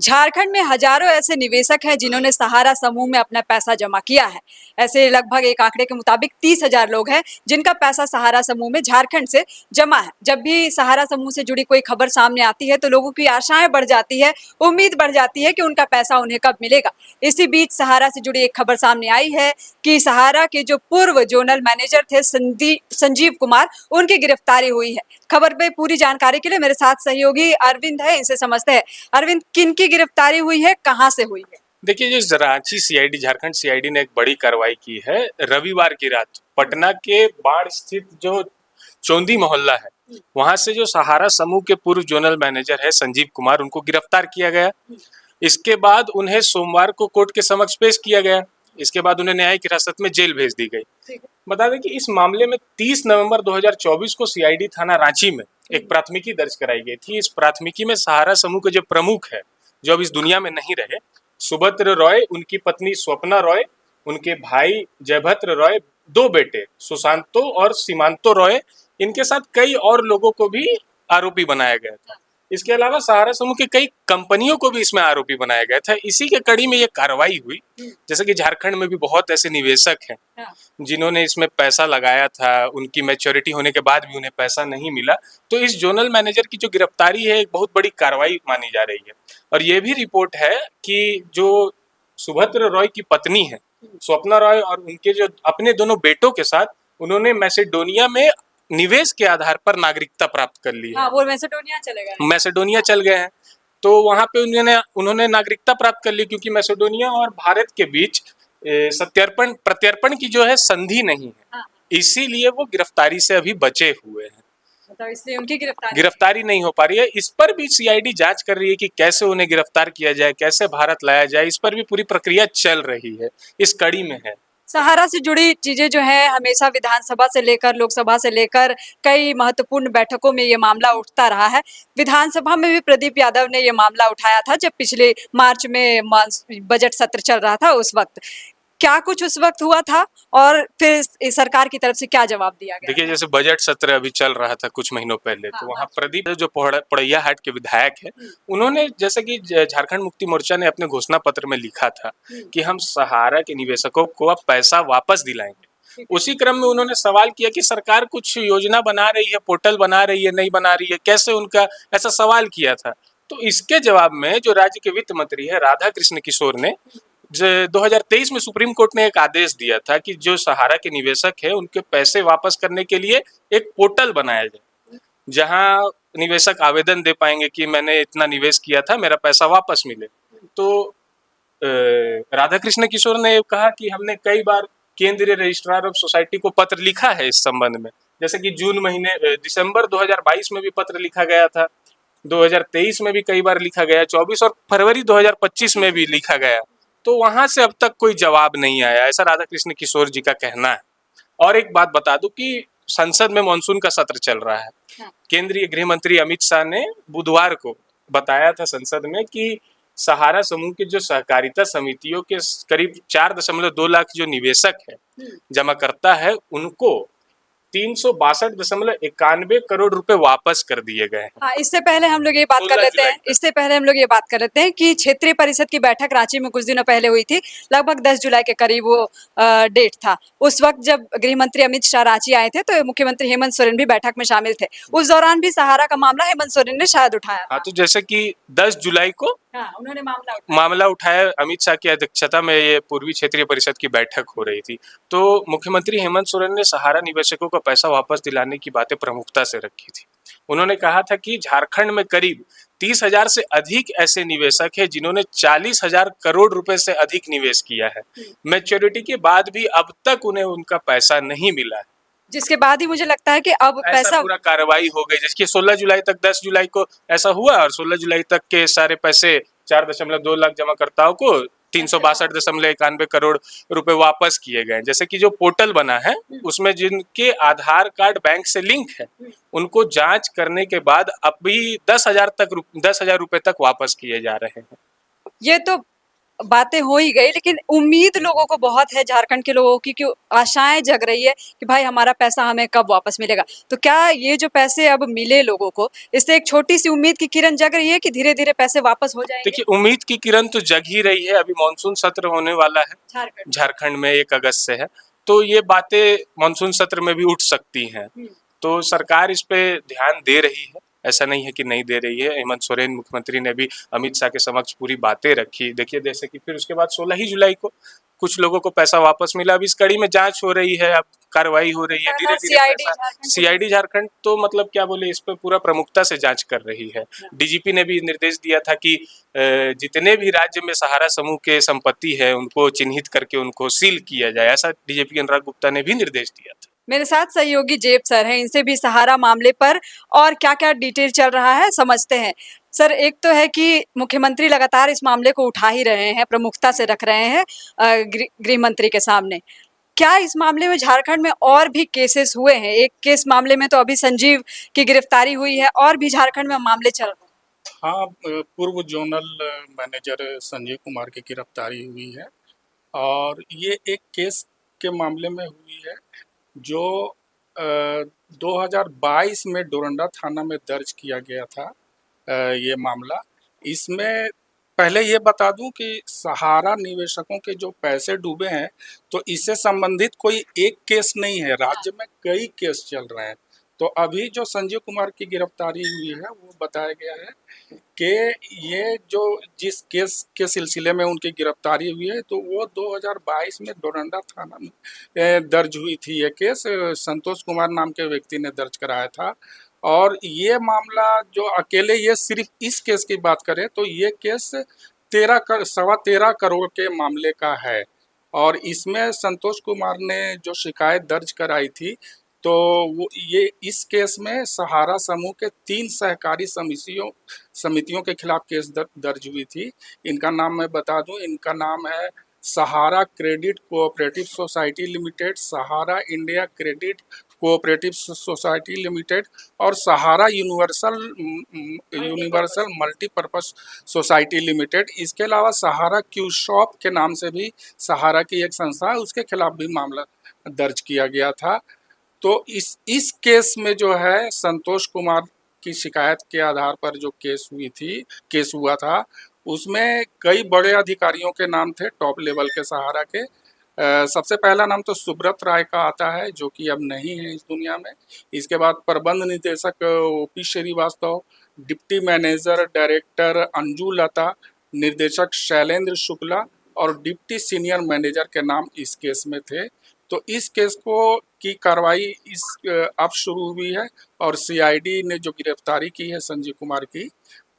झारखंड में हजारों ऐसे निवेशक हैं जिन्होंने सहारा समूह में अपना पैसा जमा किया है। ऐसे लगभग एक आंकड़े के मुताबिक 30,000 लोग हैं जिनका पैसा सहारा समूह में झारखंड से जमा है। जब भी सहारा समूह से जुड़ी कोई खबर सामने आती है तो लोगों की आशाएं बढ़ जाती है, उम्मीद बढ़ जाती है कि उनका पैसा उन्हें कब मिलेगा। इसी बीच सहारा से जुड़ी एक खबर सामने आई है कि सहारा के जो पूर्व जोनल मैनेजर थे संजीव कुमार, उनकी गिरफ्तारी हुई है। खबर पे पूरी जानकारी के लिए मेरे साथ सहयोगी अरविंद है, इनसे समझते हैं। अरविंद, किन की गिरफ्तारी हुई है, कहाँ से हुई है? देखिए, जो रांची सीआईडी, झारखंड सीआईडी ने एक बड़ी कार्रवाई की है। रविवार की रात पटना के बाढ़ स्थित जो चौंदी मोहल्ला है, वहां से जो सहारा समूह के पूर्व जोनल मैनेजर है संजीव कुमार, उनको गिरफ्तार किया गया। इसके बाद उन्हें सोमवार को कोर्ट के समक्ष पेश किया गया। इसके बाद उन्हें न्यायिक हिरासत में जेल भेज दी गई। बता दें कि इस मामले में 30 नवंबर 2024 को सीआईडी थाना रांची में एक प्राथमिकी दर्ज कराई गई थी। इस प्राथमिकी में सहारा समूह के जो प्रमुख है, जो अब इस दुनिया में नहीं रहे, सुभद्र रॉय, उनकी पत्नी स्वप्ना रॉय, उनके भाई जयभद्र रॉय, 2 बेटे सुशांतो और सीमांतो रॉय, इनके साथ कई और लोगों को भी आरोपी बनाया गया था। इसके अलावा सहारा समूह की कई कंपनियों को भी इसमें आरोपी बनाया गया था। इसी के कड़ी में ये कार्रवाई हुई। जैसे कि झारखंड में भी बहुत ऐसे निवेशक हैं जिन्होंने इसमें पैसा लगाया था, उनकी मैच्योरिटी होने के बाद भी उन्हें पैसा नहीं मिला। तो इस जोनल मैनेजर की जो गिरफ्तारी है, एक बहुत बड़ी कार्रवाई मानी जा रही है। और ये भी रिपोर्ट है कि जो सुभद्र रॉय की पत्नी है स्वप्ना रॉय, और उनके जो अपने दोनों बेटों के साथ उन्होंने मैसेडोनिया में निवेश के आधार पर नागरिकता प्राप्त कर ली है। हाँ, वो मैसेडोनिया चले गए। मैसेडोनिया चल गए हैं। तो वहां पे उन्होंने नागरिकता प्राप्त कर ली, क्योंकि मैसेडोनिया और भारत के बीच सत्यार्पण प्रत्यर्पण की जो है संधि नहीं है। हाँ। इसीलिए वो गिरफ्तारी से अभी बचे हुए हैं। मतलब इसलिए उनकी गिरफ्तारी नहीं हो पा रही है। इस पर भी सीआईडी जांच कर रही है कि कैसे उन्हें गिरफ्तार किया जाए, कैसे भारत लाया जाए। इस पर भी पूरी प्रक्रिया चल रही है, इस कड़ी में है। सहारा से जुड़ी चीजें जो है, हमेशा विधानसभा से लेकर लोकसभा से लेकर कई महत्वपूर्ण बैठकों में ये मामला उठता रहा है। विधानसभा में भी प्रदीप यादव ने ये मामला उठाया था जब पिछले मार्च में बजट सत्र चल रहा था। उस वक्त क्या कुछ उस वक्त हुआ था और फिर सरकार की तरफ से क्या जवाब दिया गया? देखिए, जैसे बजट सत्र अभी चल रहा था कुछ महीनों पहले, तो वहाँ प्रदीप जो पड़ैया हाट के विधायक है, उन्होंने जैसे कि झारखंड मुक्ति मोर्चा ने अपने घोषणा पत्र में लिखा था कि हम सहारा के निवेशकों को अब पैसा वापस दिलाएंगे। उसी क्रम में उन्होंने सवाल किया कि सरकार कुछ योजना बना रही है, पोर्टल बना रही है, नहीं बना रही है, कैसे उनका, ऐसा सवाल किया था। तो इसके जवाब में जो राज्य के वित्त मंत्री है राधा कृष्ण किशोर ने 2023 में सुप्रीम कोर्ट ने एक आदेश दिया था कि जो सहारा के निवेशक है उनके पैसे वापस करने के लिए एक पोर्टल बनाया जाए, जहां निवेशक आवेदन दे पाएंगे कि मैंने इतना निवेश किया था, मेरा पैसा वापस मिले। तो राधाकृष्ण किशोर ने कहा कि हमने कई बार केंद्रीय रजिस्ट्रार ऑफ सोसाइटी को पत्र लिखा है इस संबंध में। जैसे कि दिसंबर 2022 में भी पत्र लिखा गया था, 2023 में भी कई बार लिखा गया, 24 और फरवरी 2025 में भी लिखा गया। तो वहां से अब तक कोई जवाब नहीं आया, ऐसा राधा कृष्ण किशोर जी का कहना है। और एक बात बता दूं कि संसद में मानसून का सत्र चल रहा है। केंद्रीय गृह मंत्री अमित शाह ने बुधवार को बताया था संसद में कि सहारा समूह के जो सहकारिता समितियों के करीब 4.2 लाख जो निवेशक है, जमाकर्ता है, उनको 362.91 करोड़ रुपए वापस कर दिए गए हैं। हाँ, इससे पहले हम लोग ये बात कर लेते हैं कि क्षेत्रीय परिषद की बैठक रांची में कुछ दिनों पहले हुई थी। लगभग 10 जुलाई के करीब वो डेट था। उस वक्त जब गृह मंत्री अमित शाह रांची आए थे तो मुख्यमंत्री हेमंत सोरेन भी बैठक में शामिल थे। उस दौरान भी सहारा का मामला हेमंत सोरेन ने शायद उठाया। हाँ, तो जैसे कि 10 जुलाई को उन्होंने मामला उठाया। अमित शाह की अध्यक्षता में ये पूर्वी क्षेत्रीय परिषद की बैठक हो रही थी। तो मुख्यमंत्री हेमंत सोरेन ने सहारा निवेशकों को पैसा वापस दिलाने की बातें प्रमुखता से रखी थी। उन्होंने कहा था कि झारखंड में करीब 30,000 से अधिक ऐसे निवेशक हैं जिन्होंने 40,000 करोड़ रुपए से अधिक निवेश किया है। मैच्योरिटी के बाद भी अब तक उन्हें उनका पैसा नहीं मिला है, जिसके बाद ही मुझे लगता है कि अब पैसा पूरा कार्रवाई हो गई। जिसकी 16 जुलाई तक, 10 जुलाई को ऐसा हुआ, और 16 जुलाई तक के सारे पैसे 4.2 लाख जमाकर्ताओं को 362.91 करोड़ रुपए वापस किए गए। जैसे कि जो पोर्टल बना है उसमें जिनके आधार कार्ड बैंक से लिंक है, उनको जांच करने के बाद अभी 10,000 रुपए तक वापस किए जा रहे हैं। ये तो बातें हो ही गई, लेकिन उम्मीद लोगों को बहुत है, झारखंड के लोगों की, कि आशाएं जग रही है कि भाई हमारा पैसा हमें कब वापस मिलेगा। तो क्या ये जो पैसे अब मिले लोगों को, इससे एक छोटी सी उम्मीद की किरण जग रही है कि धीरे धीरे पैसे वापस हो जाएंगे? देखिए, उम्मीद की किरण तो जग ही रही है। अभी मानसून सत्र होने वाला है झारखंड झारखंड में, 1 अगस्त से है, तो ये बातें मानसून सत्र में भी उठ सकती हैं। तो सरकार इस पे ध्यान दे रही है, ऐसा नहीं है कि नहीं दे रही है। हेमंत सोरेन मुख्यमंत्री ने भी अमित शाह के समक्ष पूरी बातें रखी। देखिए, जैसे कि फिर उसके बाद 16 ही जुलाई को कुछ लोगों को पैसा वापस मिला। अब इस कड़ी में जांच हो रही है, अब कार्रवाई हो रही है, धीरे धीरे सीआईडी पैसा। झारखंड सीआईडी झारखंड तो मतलब क्या बोले, इस पे पूरा प्रमुखता से जांच कर रही है। डीजीपी ने भी निर्देश दिया था कि जितने भी राज्य में सहारा समूह के संपत्ति है उनको चिन्हित करके उनको सील किया जाए, ऐसा डीजीपी अनुराग गुप्ता ने भी निर्देश दिया था। मेरे साथ सहयोगी जेब सर हैं, इनसे भी सहारा मामले पर और क्या क्या डिटेल चल रहा है समझते हैं। सर, एक तो है कि मुख्यमंत्री लगातार इस मामले को उठा ही रहे हैं, प्रमुखता से रख रहे हैं गृह मंत्री के सामने। क्या इस मामले में झारखंड में और भी केसेस हुए हैं? एक केस मामले में तो अभी संजीव की गिरफ्तारी हुई है, और भी झारखंड में मामले चल रहे हैं। हाँ, पूर्व जोनल मैनेजर संजीव कुमार की गिरफ्तारी हुई है और ये एक केस के मामले में हुई है जो 2022 में डोरंडा थाना में दर्ज किया गया था। ये मामला, इसमें पहले ये बता दूं कि सहारा निवेशकों के जो पैसे डूबे हैं, तो इससे संबंधित कोई एक केस नहीं है, राज्य में कई केस चल रहे हैं। तो अभी जो संजीव कुमार की गिरफ्तारी हुई है वो बताया गया है कि ये जो जिस केस के सिलसिले में उनकी गिरफ्तारी हुई है, तो वो 2022 में डोरंडा थाना में दर्ज हुई थी। ये केस संतोष कुमार नाम के व्यक्ति ने दर्ज कराया था। और ये मामला जो अकेले, ये सिर्फ इस केस की बात करें तो ये केस 13 करोड़ के मामले का है। और इसमें संतोष कुमार ने जो शिकायत दर्ज कराई थी, तो वो ये इस केस में सहारा समूह के 3 सहकारी समितियों के खिलाफ केस दर्ज हुई थी। इनका नाम मैं बता दूं, इनका नाम है Sahara credit cooperative society limited, Sahara India credit cooperative society limited और Sahara universal multipurpose society limited. इसके अलावा सहारा क्यू शॉप के नाम से भी सहारा की एक संस्था है, उसके खिलाफ भी मामला दर्ज किया गया था। तो इस केस में जो है संतोष कुमार की शिकायत के आधार पर जो केस हुआ था, उसमें कई बड़े अधिकारियों के नाम थे, टॉप लेवल के सहारा के। सबसे पहला नाम तो सुब्रत राय का आता है, जो कि अब नहीं है इस दुनिया में। इसके बाद प्रबंध निदेशक OP Srivastava, deputy manager director Anju Lata, निर्देशक शैलेंद्र शुक्ला और डिप्टी सीनियर मैनेजर के नाम इस केस में थे। तो इस केस की कार्रवाई अब शुरू हुई है और सीआईडी ने जो गिरफ्तारी की है संजीव कुमार की,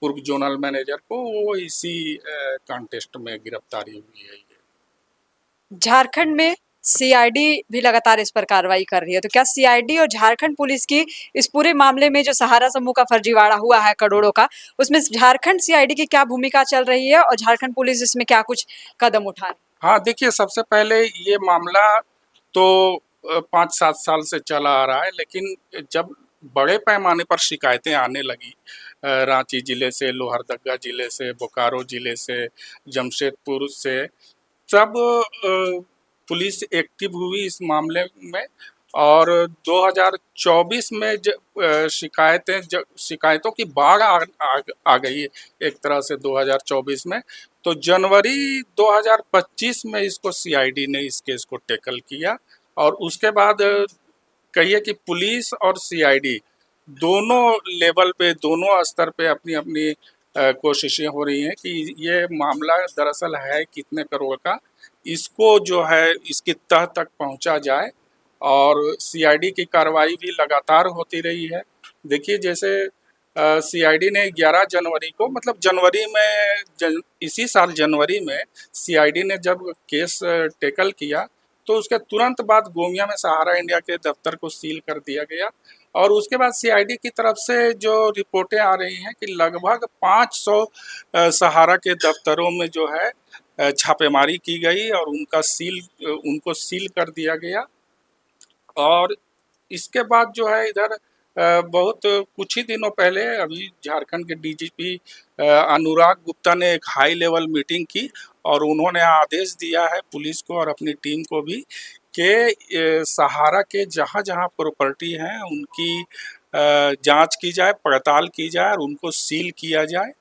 पूर्व जोनल मैनेजर को, वो इसी कॉन्टेस्ट में गिरफ्तारी हुई है। झारखंड में सीआईडी भी लगातार इस पर कार्रवाई कर रही है, तो क्या सीआईडी और झारखंड पुलिस की इस पूरे मामले में जो सहारा समूह का फर्जीवाड़ा हुआ है करोड़ों का, उसमें झारखंड सीआईडी की क्या भूमिका चल रही है और झारखंड पुलिस इसमें क्या कुछ कदम उठा रही है? हाँ, देखिए, सबसे पहले ये मामला तो 5-7 साल से चला आ रहा है, लेकिन जब बड़े पैमाने पर शिकायतें आने लगी रांची जिले से, लोहरदगा जिले से, बोकारो जिले से, जमशेदपुर से, तब पुलिस एक्टिव हुई इस मामले में। और 2024 में शिकायतों की बाढ़ आ गई है एक तरह से 2024 में। तो जनवरी 2025 में इसको सीआईडी ने इस केस को टैकल किया और उसके बाद कहिए कि पुलिस और सीआईडी दोनों लेवल पे, दोनों स्तर पे अपनी अपनी कोशिशें हो रही हैं कि ये मामला दरअसल है कितने करोड़ का, इसको जो है इसकी तह तक पहुंचा जाए। और सीआईडी की कार्रवाई भी लगातार होती रही है। देखिए, जैसे सीआईडी ने 11 जनवरी को, मतलब जनवरी में, इसी साल जनवरी में सीआईडी ने जब केस टैकल किया, तो उसके तुरंत बाद गोमिया में सहारा इंडिया के दफ्तर को सील कर दिया गया। और उसके बाद सीआईडी की तरफ से जो रिपोर्टें आ रही हैं कि लगभग 500 सहारा के दफ्तरों में जो है छापेमारी की गई और उनको सील कर दिया गया। और इसके बाद जो है इधर बहुत कुछ ही दिनों पहले अभी झारखंड के डीजीपी अनुराग गुप्ता ने एक हाई लेवल मीटिंग की और उन्होंने आदेश दिया है पुलिस को और अपनी टीम को भी कि सहारा के जहाँ जहाँ प्रॉपर्टी हैं उनकी जांच की जाए, पड़ताल की जाए और उनको सील किया जाए।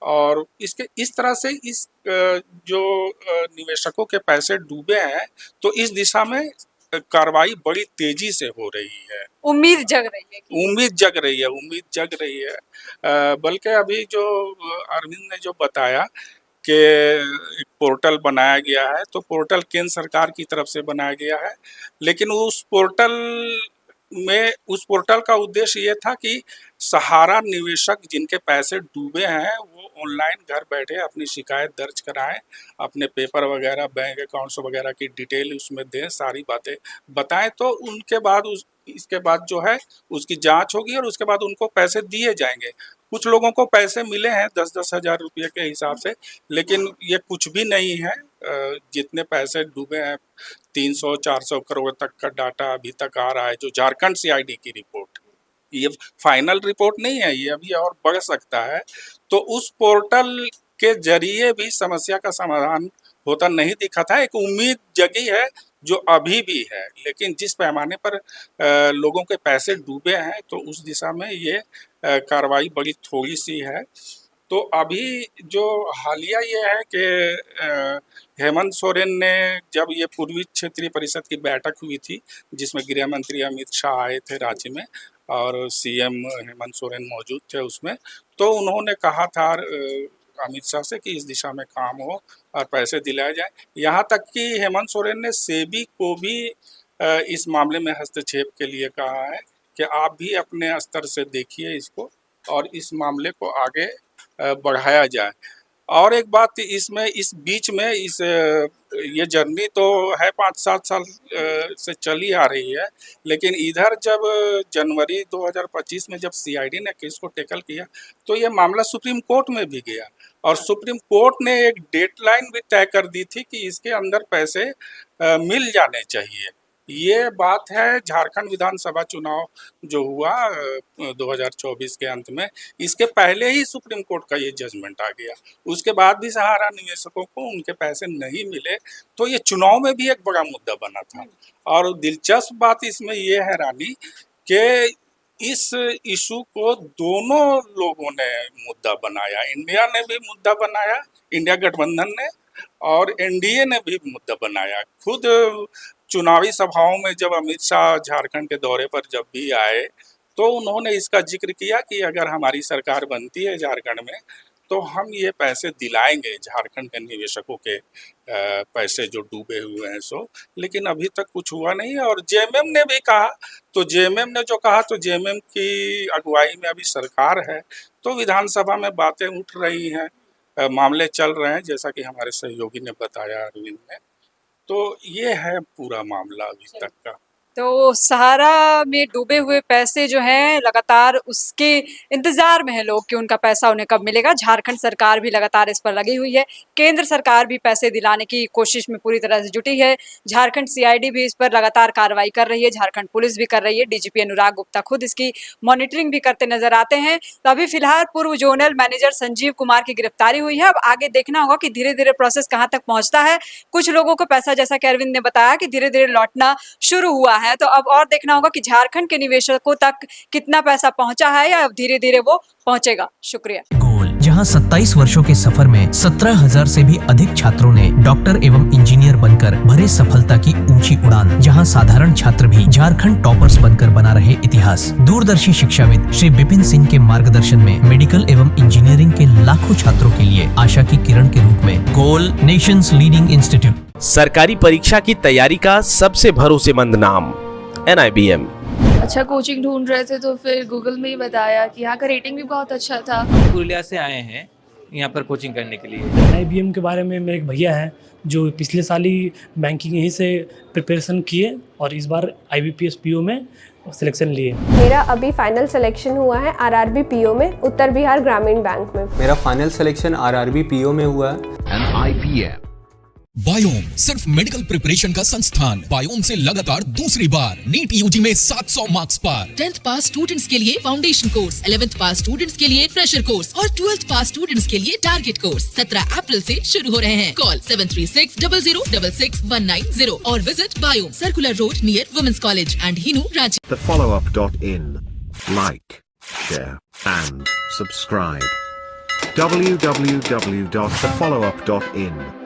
और इसके इस तरह से इस जो निवेशकों के पैसे डूबे हैं तो इस दिशा में कार्रवाई बड़ी तेजी से हो रही है। उम्मीद जग रही है कि उम्मीद जग रही है। बल्कि अभी जो अरविंद ने जो बताया कि एक पोर्टल बनाया गया है, तो पोर्टल केंद्र सरकार की तरफ से बनाया गया है, लेकिन उस पोर्टल का उद्देश्य ये था कि सहारा निवेशक जिनके पैसे डूबे हैं वो ऑनलाइन घर बैठे अपनी शिकायत दर्ज कराएं, अपने पेपर वगैरह, बैंक अकाउंट्स वगैरह की डिटेल उसमें दें, सारी बातें बताएं, तो उनके बाद इसके बाद जो है उसकी जांच होगी और उसके बाद उनको पैसे दिए जाएंगे। कुछ लोगों को पैसे मिले हैं 10-10 हज़ार रुपये के हिसाब से, लेकिन ये कुछ भी नहीं है। जितने पैसे डूबे हैं 300-400 करोड़ तक का डाटा अभी तक आ रहा है, जो झारखंड सीआईडी की रिपोर्ट, ये फाइनल रिपोर्ट नहीं है, ये अभी और बढ़ सकता है। तो उस पोर्टल के जरिए भी समस्या का समाधान होता नहीं दिखा था। एक उम्मीद जगी है जो अभी भी है, लेकिन जिस पैमाने पर लोगों के पैसे डूबे हैं तो उस दिशा में ये कार्रवाई बड़ी थोड़ी सी है। तो अभी जो हालिया ये है कि हेमंत सोरेन ने, जब ये पूर्वी क्षेत्रीय परिषद की बैठक हुई थी जिसमें गृह मंत्री अमित शाह आए थे राज्य में और सीएम हेमंत सोरेन मौजूद थे उसमें, तो उन्होंने कहा था अमित शाह से कि इस दिशा में काम हो और पैसे दिलाए जाए। यहाँ तक कि हेमंत सोरेन ने सेबी को भी इस मामले में हस्तक्षेप के लिए कहा है कि आप भी अपने स्तर से देखिए इसको और इस मामले को आगे बढ़ाया जाए। और एक बात इसमें, इस बीच में ये जर्नी तो है 5-7 साल से चली आ रही है, लेकिन इधर जब जनवरी 2025 में जब सीआईडी ने केस को टैकल किया तो ये मामला सुप्रीम कोर्ट में भी गया और सुप्रीम कोर्ट ने एक डेडलाइन भी तय कर दी थी कि इसके अंदर पैसे मिल जाने चाहिए। ये बात है झारखंड विधानसभा चुनाव जो हुआ 2024 के अंत में, इसके पहले ही सुप्रीम कोर्ट का ये जजमेंट आ गया। उसके बाद भी सहारा निवेशकों को उनके पैसे नहीं मिले, तो ये चुनाव में भी एक बड़ा मुद्दा बना था। और दिलचस्प बात इसमें ये है रानी कि इस इशू को दोनों लोगों ने मुद्दा बनाया। इंडिया ने भी मुद्दा बनाया, इंडिया गठबंधन ने, और एनडीए ने भी मुद्दा बनाया। खुद चुनावी सभाओं में जब अमित शाह झारखंड के दौरे पर जब भी आए तो उन्होंने इसका जिक्र किया कि अगर हमारी सरकार बनती है झारखंड में तो हम ये पैसे दिलाएंगे झारखंड के निवेशकों के पैसे जो डूबे हुए हैं सो, लेकिन अभी तक कुछ हुआ नहीं है। और जेएमएम ने भी कहा, तो जेएमएम ने जो कहा तो जेएमएम की अगुवाई में अभी सरकार है, तो विधानसभा में बातें उठ रही हैं, मामले चल रहे हैं, जैसा कि हमारे सहयोगी ने बताया अरविंद ने। तो ये है पूरा मामला अभी तक का। तो सहारा में डूबे हुए पैसे जो हैं लगातार उसके इंतजार में है लोग कि उनका पैसा उन्हें कब मिलेगा। झारखंड सरकार भी लगातार इस पर लगी हुई है, केंद्र सरकार भी पैसे दिलाने की कोशिश में पूरी तरह से जुटी है, झारखंड सीआईडी भी इस पर लगातार कार्रवाई कर रही है, झारखंड पुलिस भी कर रही है, डीजीपी अनुराग गुप्ता खुद इसकी मॉनिटरिंग भी करते नजर आते हैं। तो अभी फिलहाल पूर्व जोनल मैनेजर संजीव कुमार की गिरफ्तारी हुई है। अब आगे देखना होगा कि धीरे धीरे प्रोसेस कहाँ तक पहुंचता है। कुछ लोगों को पैसा, जैसा कि अरविंद ने बताया, कि धीरे धीरे लौटना शुरू हुआ है, तो अब और देखना होगा कि झारखंड के निवेशकों तक कितना पैसा पहुंचा है या धीरे धीरे वो पहुंचेगा। शुक्रिया। जहां 27 वर्षों के सफर में 17,000 से भी अधिक छात्रों ने डॉक्टर एवं इंजीनियर बनकर भरे सफलता की ऊंची उड़ान, जहां साधारण छात्र भी झारखंड टॉपर्स बनकर बना रहे इतिहास। दूरदर्शी शिक्षाविद श्री विपिन सिंह के मार्गदर्शन में मेडिकल एवं इंजीनियरिंग के लाखों छात्रों के लिए आशा की किरण के रूप में गोल नेशंस लीडिंग इंस्टीट्यूट। सरकारी परीक्षा की तैयारी का सबसे भरोसेमंद नाम NIBM। अच्छा कोचिंग ढूंढ रहे थे तो फिर गूगल में ही बताया कि यहाँ का रेटिंग भी बहुत अच्छा था। पुरुलिया से आए हैं यहाँ पर कोचिंग करने के लिए। NIBM के बारे में मेरे एक भैया हैं जो पिछले साल ही बैंकिंग यहीं से प्रिपरेशन किए और इस बार IBPS PO में सिलेक्शन लिए। मेरा अभी फाइनल सिलेक्शन हुआ है RRB PO में, उत्तर बिहार ग्रामीण बैंक में। मेरा फाइनल सिलेक्शन RRB PO में हुआ है। NIBM बायोम सिर्फ मेडिकल प्रिपरेशन का संस्थान। बायोम से लगातार दूसरी बार नीट यूजी में 700 मार्क्स पार। 10th पास स्टूडेंट्स के लिए फाउंडेशन कोर्स, 11th पास स्टूडेंट्स के लिए फ्रेशर कोर्स और 12th पास स्टूडेंट्स के लिए टारगेट कोर्स 17 अप्रैल से शुरू हो रहे हैं। कॉल 7360066190 और visit Biome, circular road near women's college and Hinoo, Ranchi. thefollowup.in. Like, share and subscribe. www.thefollowup.in